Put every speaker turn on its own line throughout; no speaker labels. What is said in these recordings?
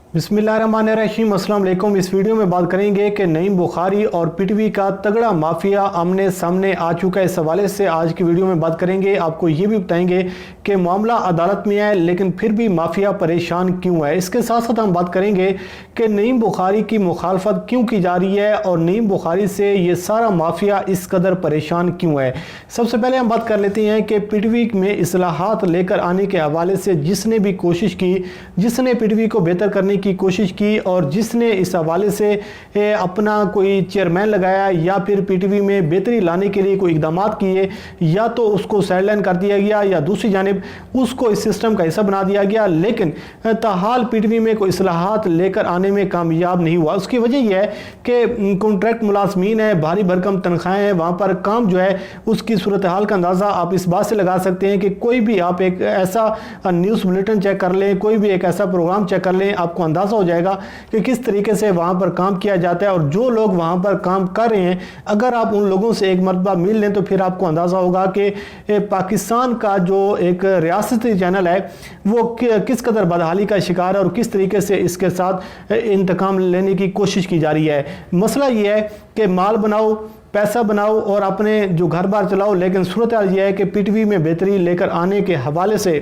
बिस्मिल्लाहिर्रहमानिर्रहीम। अस्सलाम वालेकुम। इस वीडियो में बात करेंगे कि नईम बुखारी और पीटीवी का तगड़ा माफिया आमने सामने आ चुका है। इस हवाले से आज की वीडियो में बात करेंगे। आपको ये भी बताएंगे कि मामला अदालत में है लेकिन फिर भी माफिया परेशान क्यों है। इसके साथ साथ हम बात करेंगे कि नईम बुखारी की मुखालफत क्यों की जा रही है और नईम बुखारी से ये सारा माफिया इस कदर परेशान क्यों है। सबसे पहले हम बात कर लेते हैं कि पीटीवी में इस्लाहात लेकर आने के हवाले से जिसने भी कोशिश की, जिसने पीटीवी को बेहतर करने की कोशिश की और जिसने इस हवाले से अपना कोई चेयरमैन लगाया या फिर पीटीवी में बेहतरी लाने के लिए कोई इकदाम किए, या तो उसको साइडलाइन कर दिया गया या दूसरी जानिब उसको इस सिस्टम का हिस्सा बना दिया गया, लेकिन ताहाल पीटीवी में कोई इस्लाहात लेकर आने में कामयाब नहीं हुआ। उसकी वजह यह है कि कॉन्ट्रैक्ट मुलाजमीन है, भारी भरकम तनख्वाहें हैं, वहाँ पर काम जो है उसकी सूरत हाल का अंदाज़ा आप इस बात से लगा सकते हैं कि कोई भी आप एक ऐसा न्यूज़ बुलेटिन चेक कर लें, कोई भी एक ऐसा प्रोग्राम चेक कर लें, आपको अंदाज़ा हो जाएगा कि किस तरीके से वहाँ पर काम किया जाता है। और जो लोग वहाँ पर काम कर रहे हैं, अगर आप उन लोगों से एक मरतबा मिल लें तो फिर आपको अंदाज़ा होगा कि पाकिस्तान का जो एक रियासती चैनल है वो किस कदर बदहाली का शिकार है और किस तरीके से इसके साथ इंतकाम लेने की कोशिश की जा रही है। मसला ये है कि माल बनाओ, पैसा बनाओ और अपने जो घर बार चलाओ, लेकिन सूरत हाल ये है कि पीटीवी में बेहतरी लेकर आने के हवाले से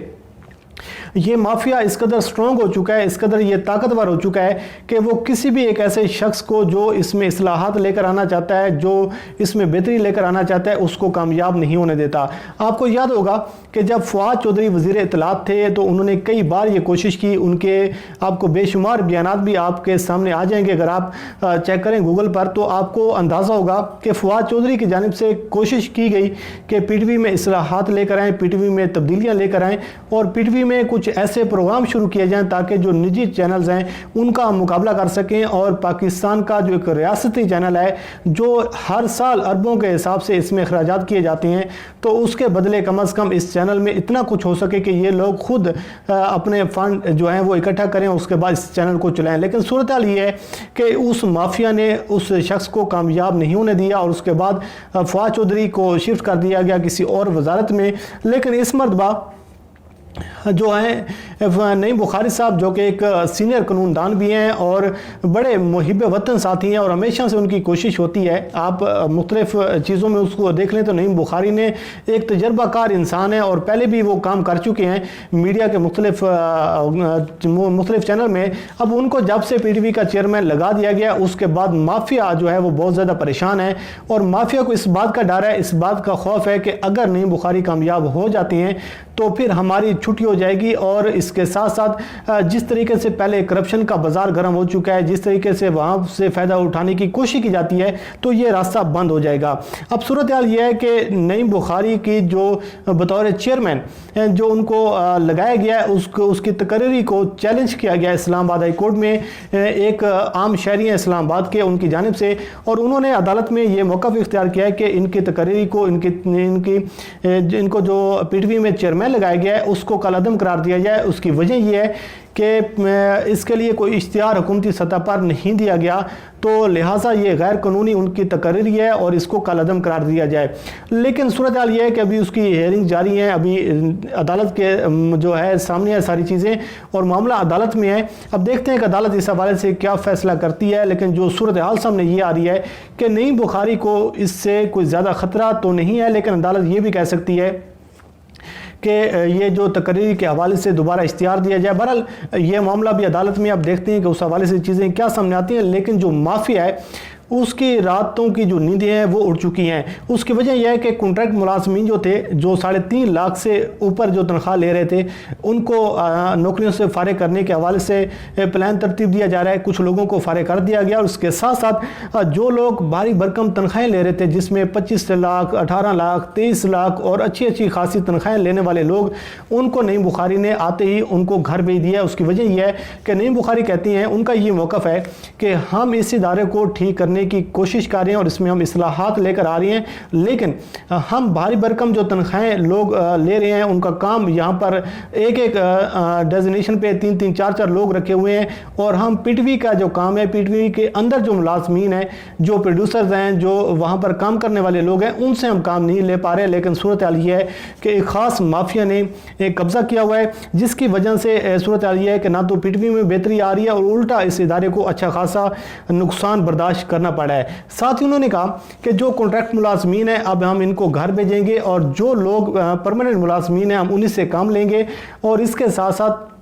ये माफिया इस कदर स्ट्रॉन्ग हो चुका है, इस कदर ये ताकतवर हो चुका है कि वो किसी भी एक ऐसे शख्स को जो इसमें इस्लाहात लेकर आना चाहता है, जो इसमें बेहतरी लेकर आना चाहता है, उसको कामयाब नहीं होने देता। आपको याद होगा कि जब फवाद चौधरी वज़ीर इत्तलात थे तो उन्होंने कई बार ये कोशिश की, उनके आपको बेशुमार बयानात भी आपके सामने आ जाएंगे। अगर आप चेक करें गूगल पर तो आपको अंदाज़ा होगा कि फवाद चौधरी की जानिब से कोशिश की गई कि पीटीवी में इस्लाहात लेकर आएँ, पीटीवी में तब्दीलियाँ लेकर आएँ और पीटीवी में कुछ ऐसे प्रोग्राम शुरू किए जाएं ताकि जो निजी चैनल्स हैं उनका मुकाबला कर सकें। और पाकिस्तान का जो एक रियासती चैनल है जो हर साल अरबों के हिसाब से इसमें अखराजात किए जाते हैं, तो उसके बदले कम अज़ कम इस चैनल में इतना कुछ हो सके कि ये लोग खुद अपने फंड जो हैं वो इकट्ठा करें, उसके बाद इस चैनल को चलाएं। लेकिन सूरत हाल ये है कि उस माफिया ने उस शख्स को कामयाब नहीं होने दिया और उसके बाद फवाद चौधरी को शिफ्ट कर दिया गया किसी और वजारत में। लेकिन इस मरतबा जो हैं नईम बुखारी साहब, जो कि एक सीनियर कानूनदान भी हैं और बड़े मुहिब वतन साथी हैं और हमेशा से उनकी कोशिश होती है, आप मुख्तलिफ चीज़ों में उसको देख लें तो नईम बुखारी ने एक तजर्बाकार इंसान है और पहले भी वो काम कर चुके हैं मीडिया के मुख्तलिफ चैनल में। अब उनको जब से पीटीवी का चेयरमैन लगा दिया गया उसके बाद माफिया जो है वो बहुत ज़्यादा परेशान है और माफिया को इस बात का डर है, इस बात का खौफ है कि अगर नईम बुखारी कामयाब हो जाती हैं तो फिर हमारी छुट्टी हो जाएगी। और इसके साथ साथ जिस तरीके से पहले करप्शन का बाजार गर्म हो चुका है, जिस तरीके से वहाँ से फ़ायदा उठाने की कोशिश की जाती है, तो ये रास्ता बंद हो जाएगा। अब सूरत हाल ये है कि नईम बुखारी की जो बतौर चेयरमैन जो उनको लगाया गया है उसकी तकरीरी को चैलेंज किया गया इस्लामाबाद हाई कोर्ट में, एक आम शहरी हैं इस्लामाबाद के, उनकी जानिब से, और उन्होंने अदालत में ये मौक़िफ़ इख्तियार किया है कि इनकी तकरीरी को इनको जो पीटीवी में चेयरमैन लगाया गया है उसको कलअदम करार दिया जाए। उसकी वजह यह है कि इसके लिए कोई इश्तिहार हुकूमती सतह पर नहीं दिया गया, तो लिहाजा ये गैर कानूनी उनकी तकरीर है और इसको कलअदम करार दिया जाए। लेकिन सूरत हाल ये है कि अभी उसकी हेयरिंग जारी है, अभी अदालत के जो है सामने है सारी चीज़ें और मामला अदालत में है। अब देखते हैं कि अदालत इस हवाले से क्या फ़ैसला करती है। लेकिन जो सूरत हाल सामने ये आ रही है कि नईम बुखारी को इससे कोई ज़्यादा ख़तरा तो नहीं है, लेकिन अदालत ये भी कह सकती है कि ये जो तकरीर के हवाले से दोबारा इश्तिहार दिया जाए। बहरहाल ये मामला भी अदालत में आप देखते हैं कि उस हवाले से चीज़ें क्या सामने आती हैं। लेकिन जो माफिया है उसकी रातों की जो नींदें हैं वो उड़ चुकी हैं। उसकी वजह यह है कि कॉन्ट्रैक्ट मुलाजमीन जो थे, जो 3.5 लाख से ऊपर जो तनख्वाह ले रहे थे, उनको नौकरियों से फारिग करने के हवाले से प्लान तरतीब दिया जा रहा है। कुछ लोगों को फारिग कर दिया गया और उसके साथ साथ जो लोग भारी भरकम तनख्वाहें ले रहे थे, जिसमें 25 लाख, 18 लाख, 23 लाख और अच्छी खासी तनख्वाहें लेने वाले लोग, उनको नईम बुखारी ने आते ही उनको घर भेज दिया। उसकी वजह यह है कि नईम बुखारी कहती हैं, उनका ये मौक़िफ़ है कि हम इस इदारे को ठीक करने करने की कोशिश कर रहे हैं और इसमें हम इस्लाहात लेकर आ रहे हैं, लेकिन हम भारी भरकम जो तनख्वाहें लोग ले रहे हैं, उनका काम यहाँ पर एक एक डेजिग्नेशन पे 3-3 4-4 लोग रखे हुए हैं, और हम पीटीवी का जो काम है, पीटीवी के अंदर जो मुलाजमीन हैं, जो प्रोड्यूसर्स हैं, जो वहाँ पर काम करने वाले लोग हैं, उनसे हम काम नहीं ले पा रहे। लेकिन सूरत हाल ये है कि एक ख़ास माफिया ने एक कब्ज़ा किया हुआ है, जिसकी वजह से सूरत हाल ये है कि ना तो पीटीवी में बेहतरी आ रही है और उल्टा इस इदारे को अच्छा खासा नुकसान बर्दाश्त करना पड़ा है। साथ ही उन्होंने कहा कि जो कॉन्ट्रैक्ट मुलाजमीन है, अब हम इनको घर भेजेंगे और जो लोग परमानेंट मुलाजमीन हैं, हम उन्हीं से काम लेंगे। और इसके साथ साथ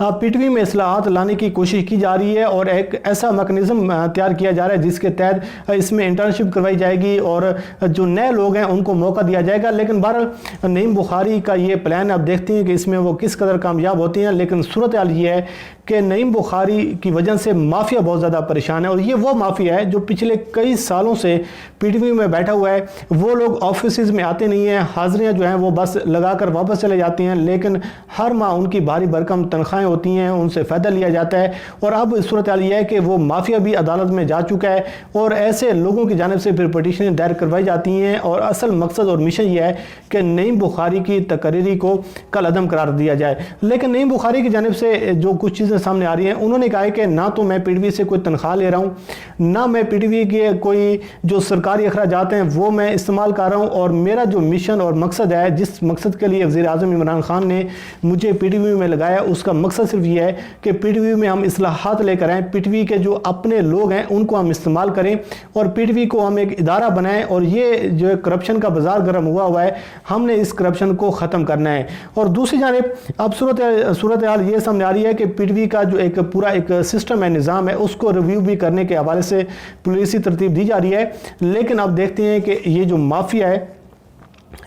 पीटीवी में इस्लाहात लाने की कोशिश की जा रही है और एक ऐसा मैकेनिज्म तैयार किया जा रहा है जिसके तहत इसमें इंटर्नशिप करवाई जाएगी और जो नए लोग हैं उनको मौका दिया जाएगा। लेकिन बहरहाल नईम बुखारी का ये प्लान, अब देखते हैं कि इसमें वो किस कदर कामयाब होती हैं। लेकिन सूरत हाल ये है कि नईम बुखारी की वजह से माफिया बहुत ज़्यादा परेशान है, और ये वो माफिया है जो पिछले कई सालों से पीटीवी में बैठा हुआ है। वो लोग ऑफिस में आते नहीं हैं, हाजिरियाँ जो हैं वो बस लगाकर वापस चले जाती हैं, लेकिन हर माह उनकी भारी भरकम तनख्वाहें होती हैं, उनसे फ़ायदा लिया जाता है। और अब सूरत हाल ये है कि वो माफिया भी अदालत में जा चुका है और ऐसे लोगों की जानिब से फिर पटिशनें दायर करवाई जाती हैं, और असल मकसद और मिशन ये है कि नईम बुखारी की तकरीरी को कल अदम करार दिया जाए। लेकिन नईम बुखारी की जानिब से जो कुछ चीज़ें सामने आ रही हैं, उन्होंने कहा है कि ना तो मैं पीटीवी से कोई तनख्वाह ले रहा हूँ, ना मैं पीटीवी के कोई जो सरकारी अखराजात हैं वो मैं इस्तेमाल कर रहा हूँ, और मेरा जो मिशन और मकसद है, जिस मकसद के लिए वज़ीर आज़म इमरान खान ने मुझे पीटीवी में लगाया, उसका मकसद सिर्फ ये है कि पीटीवी में हम इस्लाहात लेकर आएँ, पीटीवी के जो अपने लोग हैं उनको हम इस्तेमाल करें और पीटीवी को हम एक इदारा बनाएं। और ये जो करप्शन का बाजार गर्म हुआ है, हमने इस करप्शन को ख़त्म करना है। और दूसरी जानिब अब सूरत हाल ये सामने आ रही है कि पीटीवी का जो एक पूरा एक सिस्टम है, निज़ाम है, उसको रिव्यू भी करने के हवाले से पुलिसी तरतीब दी जा रही है। लेकिन अब देखते हैं कि ये जो माफिया है,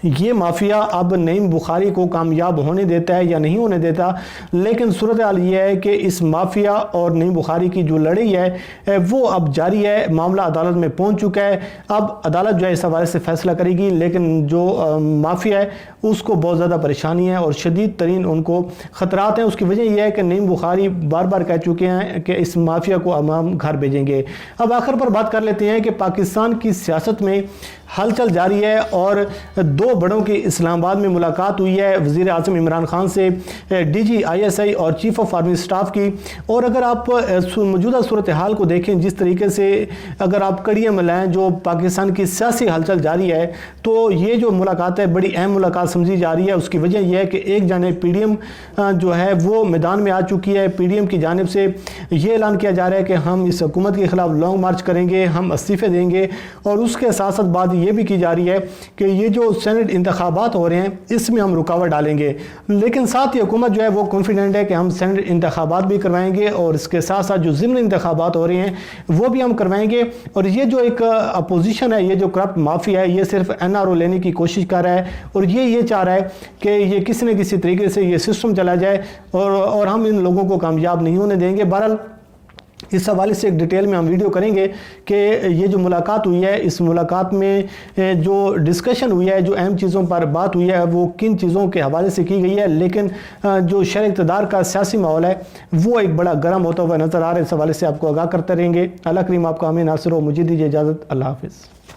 ये माफिया अब नईम बुखारी को कामयाब होने देता है या नहीं होने देता। लेकिन सूरत हाल ये है कि इस माफिया और नईम बुखारी की जो लड़ाई है वो अब जारी है, मामला अदालत में पहुंच चुका है। अब अदालत जो है इस हवाले से फैसला करेगी, लेकिन जो माफिया है उसको बहुत ज़्यादा परेशानी है और शदीद तरीन उनको ख़तरात हैं। उसकी वजह यह है कि नईम बुखारी बार बार कह चुके हैं कि इस माफिया को हम घर भेजेंगे। अब आखिर पर बात कर लेते हैं कि पाकिस्तान की सियासत में हलचल जारी है और दो बड़ों की इस्लामाबाद में मुलाकात हुई है वज़ीर आज़म इमरान खान से, डीजी ISI और चीफ़ ऑफ आर्मी स्टाफ की। और अगर आप मौजूदा सूरत हाल को देखें, जिस तरीके से अगर आप कड़ियाँ मिलाएँ जो पाकिस्तान की सियासी हलचल जारी है, तो ये जो मुलाकात है बड़ी अहम मुलाकात समझी जा रही है। उसकी वजह यह है कि एक जानिब PDM जो है वो मैदान में आ चुकी है। PDM की जानिब से ये ऐलान किया जा रहा है कि हम इस हुकूमत के ख़िलाफ़ लॉन्ग मार्च करेंगे, हम इस्तीफ़े देंगे। और उसके साथ साथ बात ये भी की जा रही है कि ये जो सेनेट इंतखाबात हो रहे हैं इसमें हम रुकावट डालेंगे। लेकिन साथ ही हुकूमत जो है वो कॉन्फिडेंट है कि हम सेनेट इंतखाबात भी करवाएंगे और इसके साथ साथ जो ज़िमनी इंतखाबात हो रहे हैं वो भी हम करवाएंगे। और ये जो एक अपोजिशन है, ये जो करप्ट माफिया है, ये सिर्फ NRO लेने की कोशिश कर रहा है और ये चाह रहा है कि ये किसी न किसी तरीके से ये सिस्टम चला जाए और हम इन लोगों को कामयाब नहीं होने देंगे। बहरहाल इस हवाले से एक डिटेल में हम वीडियो करेंगे कि ये जो मुलाकात हुई है, इस मुलाकात में जो डिस्कशन हुई है, जो अहम चीज़ों पर बात हुई है, वो किन चीज़ों के हवाले से की गई है। लेकिन जो शर इक़्तिदार का सियासी माहौल है वो एक बड़ा गर्म होता हुआ नज़र आ रहा है। इस हवाले से आपको आगाह करते रहेंगे। अल्लाह करीम आपका हमें नासिर हो। मुझे दीजिए इजाज़त। अल्लाह हाफ़िज़।